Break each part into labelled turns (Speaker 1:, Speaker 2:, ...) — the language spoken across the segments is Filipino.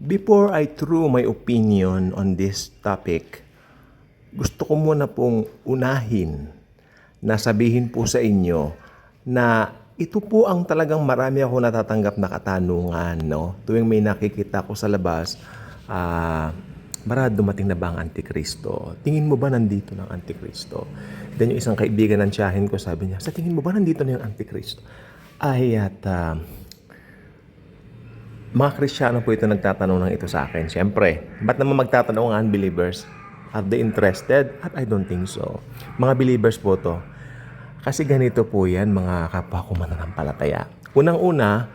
Speaker 1: Before I throw my opinion on this topic, gusto ko muna pong unahin na sabihin po sa inyo na ito po ang talagang marami ako natatanggap na katanungan, no? Tuwing may nakikita ko sa labas, dumating na ba ang Antikristo? Tingin mo ba nandito ng Antikristo? Then yung isang kaibigan ng tiyahin ko, sabi niya, sa tingin mo ba nandito na yung Antikristo? Mga Kristiyano po ito nagtatanong ng ito sa akin. Siyempre, ba't naman magtatanong ang unbelievers? Are they interested? At I don't think so. Mga believers po to. Kasi ganito po yan, mga kapwa ko mananampalataya. Unang-una,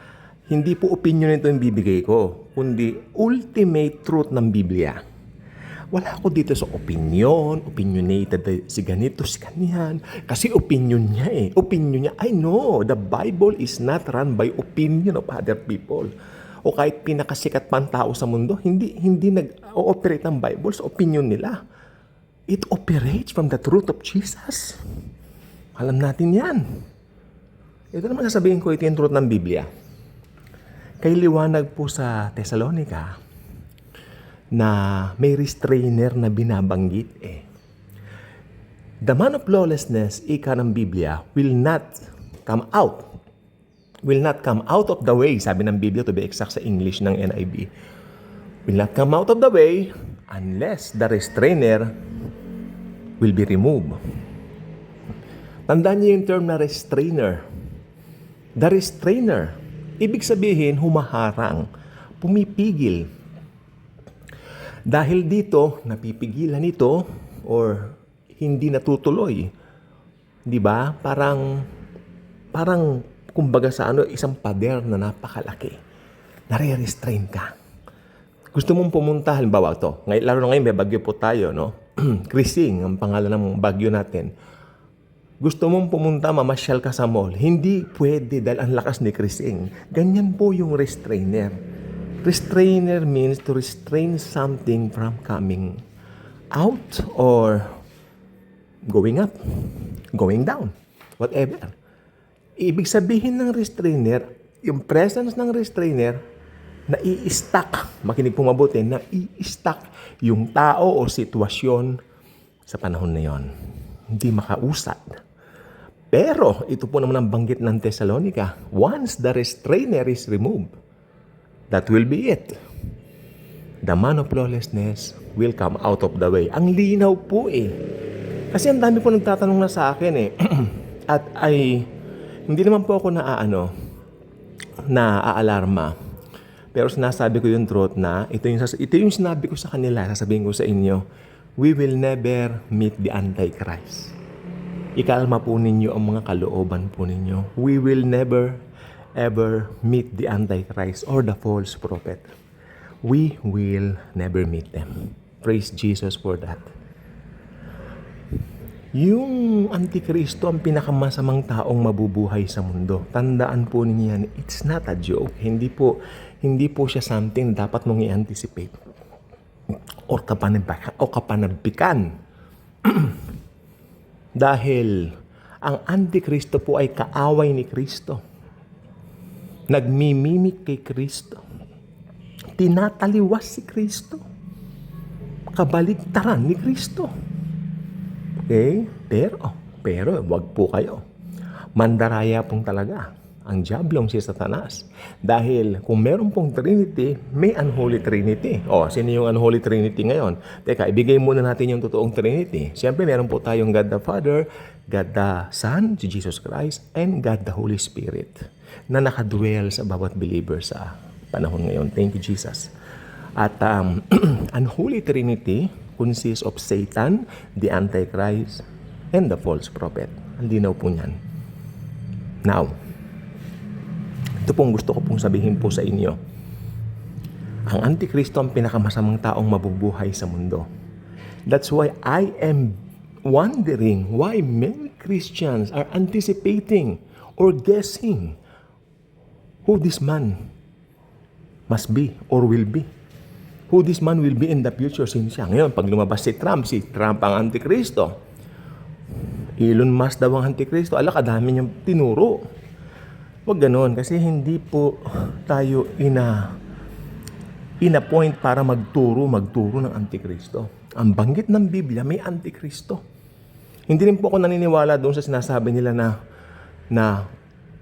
Speaker 1: hindi po opinion ito yung bibigay ko, kundi ultimate truth ng Biblia. Wala ako dito sa opinionated si ganito, si ganyan. Kasi opinion niya eh. Opinion niya, I know, the Bible is not run by opinion of other people. O kahit pinakasikat pang tao sa mundo, hindi nag-ooperate ang Bible sa opinion nila. It operates from the truth of Jesus. Alam natin yan. Ito naman sasabihin ko, ito yung truth ng Biblia. Kay liwanag po sa Thessalonica na may restrainer na binabanggit eh. The man of lawlessness, ika ng Biblia, will not come out of the way, sabi ng Biblia, to be exact sa English ng NIV, will not come out of the way unless the restrainer will be removed. Tandaan niyo yung term na restrainer. The restrainer, ibig sabihin humaharang, pumipigil. Dahil dito, napipigilan ito or hindi natutuloy. Di ba? Parang kumbaga sa isang pader na napakalaki. Nare-restrain ka. Gusto mong pumunta, halimbawa ito, lalo na ngayon may bagyo po tayo, no? Krising, ang pangalan ng bagyo natin. Gusto mong pumunta, mamasyal ka sa mall. Hindi pwede dahil ang lakas ni Krising. Ganyan po yung restrainer. Restrainer means to restrain something from coming out or going up, going down, whatever. Ibig sabihin ng restrainer, yung presence ng restrainer, nai-stuck, makinig po mabuti, nai-stuck yung tao o sitwasyon sa panahon na yon. Hindi makausad. Pero, ito po naman ang banggit ng Thessalonica, once the restrainer is removed, that will be it. The man of lawlessness will come out of the way. Ang linaw po eh. Kasi ang dami po nagtatanong na sa akin eh. At hindi naman po ako naaalarma. Pero sinasabi ko yung truth na ito yung sinabi ko sa kanila, sasabihin ko sa inyo, we will never meet the Antichrist. Ikalma po ninyo ang mga kalooban po ninyo. We will never ever meet the Antichrist or the false prophet. We will never meet them. Praise Jesus for that. Yung Antikristo ang pinakamasamang taong mabubuhay sa mundo. Tandaan po ninyo yan, it's not a joke. Hindi po siya something dapat mong i-anticipate o kapanabikan. Dahil ang Antikristo po ay kaaway ni Kristo. Nagmimimik kay Kristo. Tinataliwas si Kristo. Kabaligtaran ni Kristo. Okay? Pero wag po kayo. Mandaraya pong talaga ang diablong si Satanas. Dahil kung meron pong Trinity, may Unholy Trinity. Sino yung Unholy Trinity ngayon? Teka, ibigay muna natin yung totoong Trinity. Siyempre, meron po tayong God the Father, God the Son, si Jesus Christ, and God the Holy Spirit na nakadwell sa bawat believer sa panahon ngayon. Thank you, Jesus. At Unholy Trinity consists of Satan, the Antichrist, and the false prophet. Ang linaw po niyan. Now, ito pong gusto ko pong sabihin po sa inyo. Ang Antikristo ang pinakamasamang taong mabubuhay sa mundo. That's why I am wondering why many Christians are anticipating or guessing who this man must be or will be. Who this man will be in the future since siya. Ngayon, pag lumabas si Trump ang Antikristo. Elon Musk daw ang Antikristo. Kadami niyang tinuro. Huwag ganon kasi hindi po tayo in-appoint para magturo ng Antikristo. Ang banggit ng Biblia, may Antikristo. Hindi rin po ako naniniwala doon sa sinasabi nila na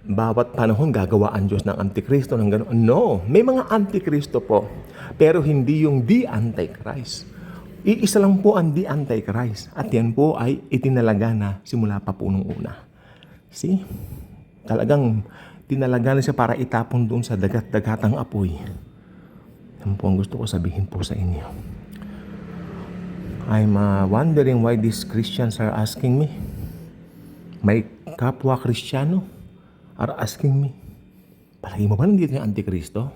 Speaker 1: bawat panahon gagawa ang Diyos ng Antikristo ng gano'n. No, may mga Antikristo po, pero hindi yung the Antichrist. Iisa lang po ang the Antichrist, at yan po ay itinalaga na simula pa po nung una. See? Talagang tinalaga na siya para itapon doon sa dagat-dagatang apoy. Yan po ang gusto ko sabihin po sa inyo. I'm wondering why these Christians are asking me. My kapwa Kristiyano are asking me, palagi mo ba nandito yung Antikristo?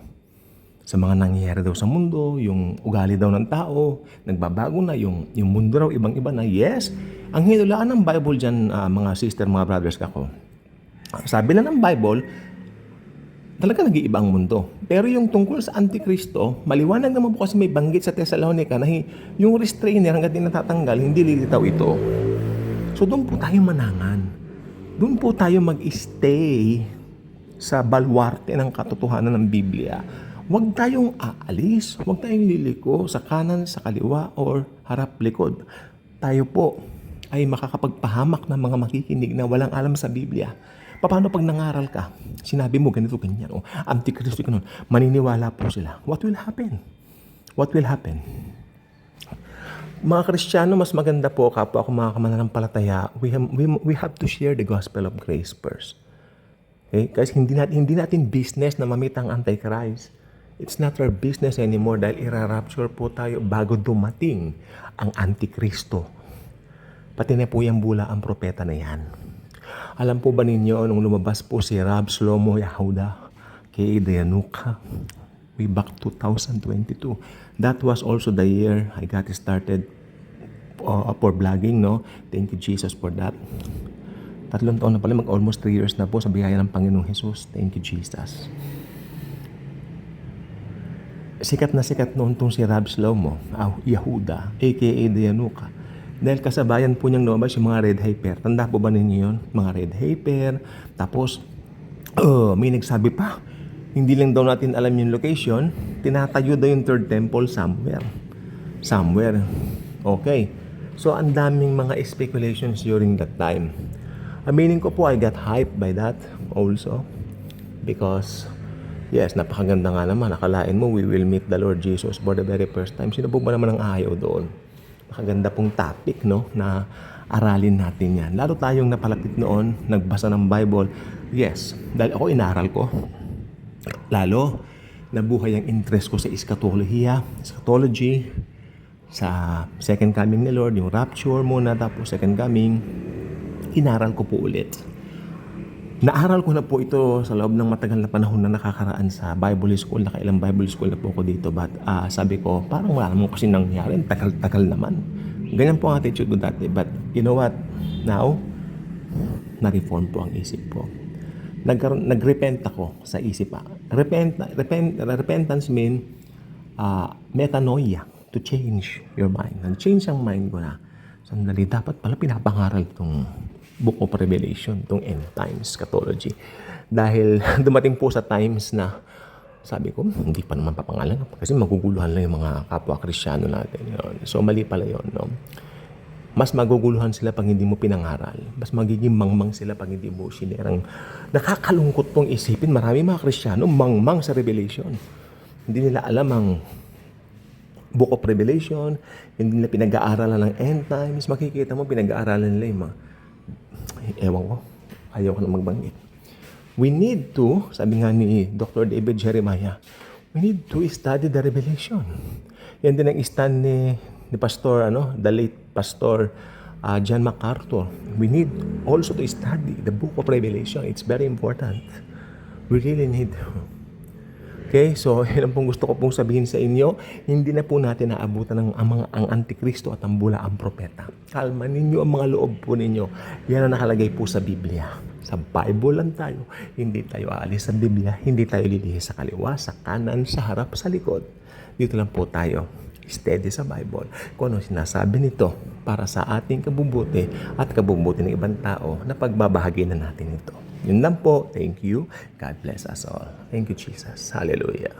Speaker 1: Sa mga nangyayari daw sa mundo, yung ugali daw ng tao, nagbabago na, yung mundo raw ibang-iba na. Yes, ang hinulaan ng Bible dyan, mga sister, mga brothers kako. Sabi na ng Bible, talaga nag-iiba ang mundo. Pero yung tungkol sa Antikristo, maliwanag naman po kasi may banggit sa Thessalonica na yung restrainer hanggang din natatanggal, hindi lilitaw ito. So doon po tayo manangan. Doon po tayo mag-stay sa balwarte ng katotohanan ng Biblia. Huwag tayong aalis, huwag tayong liliko sa kanan, sa kaliwa, or harap-likod. Tayo po ay makakapagpahamak ng mga makikinig na walang alam sa Biblia. Paano pag nangaral ka? Sinabi mo ganito, ganyan. O, Antikristo ka nun. Maniniwala po sila. What will happen? What will happen? Mga Kristiyano, mas maganda po, kapwa ako mga kamananampalataya, we have to share the gospel of grace first. Okay? Kasi hindi natin business na mamit ang Antichrist. It's not our business anymore dahil ira-rapture po tayo bago dumating ang Antikristo. Pati na po yung bula ang propeta na yan. Alam po ba ninyo, nung lumabas po si Rab Shlomo Yehuda kay Dayanuka, way back 2022, that was also the year I got started for vlogging, no? Thank you Jesus for that. 3 taon na pala, almost 3 years na po sa biyaya ng Panginoong Jesus. Thank you Jesus. Sikat na sikat noon tong si Rab Shlomo Yehuda, aka Dayanuka. Dahil kasabayan po niyang lumabas yung mga red hyper. Tanda po ba ninyo yun? Mga red hyper. Tapos, may nagsabi pa, hindi lang daw natin alam yung location, tinatayo daw yung third temple somewhere. Okay. So, ang daming mga speculations during that time. Aminin ko po, I got hyped by that also. Because, yes, napakaganda nga naman. Nakalain mo, we will meet the Lord Jesus for the very first time. Sino po ba naman ang ayaw doon? Nakaganda pong topic, no, na aralin natin yan. Lalo tayong napalapit noon, nagbasa ng Bible. Yes, dahil ako inaral ko. Lalo, nabuhay ang interest ko sa eschatology, sa second coming ni Lord, yung rapture muna, tapos second coming. Inaral ko po ulit. Naaral ko na po ito sa loob ng matagal na panahon na nakakaraan sa Bible School. Nakailang Bible School na po ako dito. But sabi ko, parang wala naman kasi nangyari. Tagal-tagal naman. Ganyan po ang attitude ko dati. But you know what? Now, na-reform po ang isip ko. Nag-repent ako sa isip. Repentance mean metanoia, to change your mind. Nag-change ang mind ko na. Sandali, dapat pala pinapangaral itong Book of Revelation, itong end times eschatology. Dahil dumating po sa times na sabi ko, hindi pa naman papangalan kasi maguguluhan lang yung mga kapwa Kristiyano natin. Yun. So mali pala yun. No? Mas maguguluhan sila pag hindi mo pinangaral. Mas magiging mangmang sila pag hindi mo sinerang. Nakakalungkot pong isipin. Marami mga Kristiyano mangmang sa Revelation. Hindi nila alam ang Book of Revelation. Hindi nila pinag-aaralan ng end times. Makikita mo pinag-aaralan nila yung mga ewan ko, ayaw ko na magbanggit. We need to, sabi nga ni Dr. David Jeremiah, we need to study the Revelation. Yan din ang stand ni Pastor, the late Pastor John MacArthur. We need also to study the Book of Revelation. It's very important. We really need to. Okay, so yun ang pong gusto ko pong sabihin sa inyo. Hindi na po natin naabutan ang Antikristo at ang bula ang propeta. Kalma ninyo ang mga loob po ninyo. Yan ang nakalagay po sa Biblia. Sa Bible lang tayo. Hindi tayo aalis sa Biblia. Hindi tayo lilihis sa kaliwa, sa kanan, sa harap, sa likod. Dito lang po tayo. Steady sa Bible. Kung ano sinasabi nito para sa ating kabubuti at kabubuti ng ibang tao na pagbabahagi na natin ito. Yun lang po. Thank you. God bless us all. Thank you, Jesus. Hallelujah.